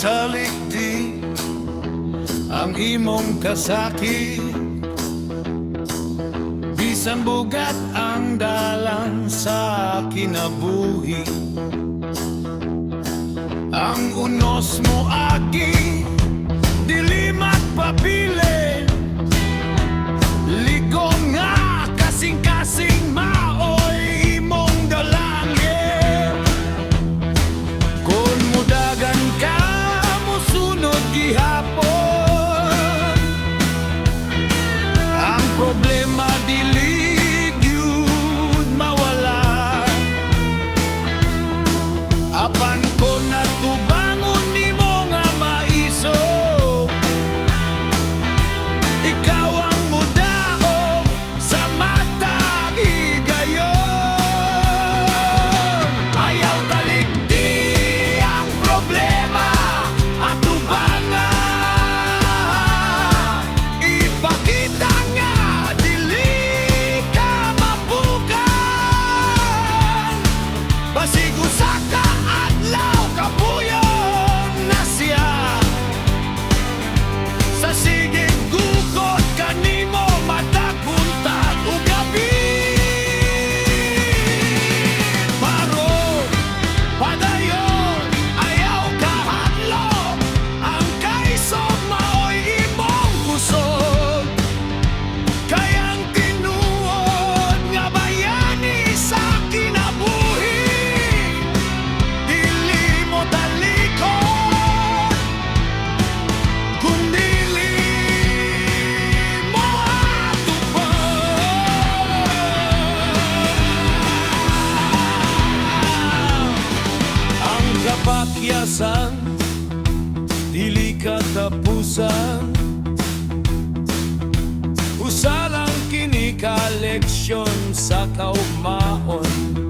talikdi ang imong kasakit. Bisan bugat ang dalan sa kinabuhi, ang unos mo agi dili magpapili. Ligong nga kasing-kasing maoy imong dalangin. Kung mudagan ka musunod gihapon, ang problema dili gyud mawala. Apan ko natubangon nimo nga maiso, ikaw ang mudaog sa matag higayon. Ayaw talikdi ang problema at tubangan. Ipakita nga dili ka mabukan. Basig usa ka adlaw kapuyon na siya. Sa sigig gukod kanimo matag buntag ug gabi. Maron padayon ayaw kahadlok, ang kaisog maoy imong kusog. Kayang tinuod nga bayani sa kinabuhi, dili mo talikod kung dili mo atupag. Ang kapakyasan dili katapusan, usa lang kini ka leksyon sa kaugmaon.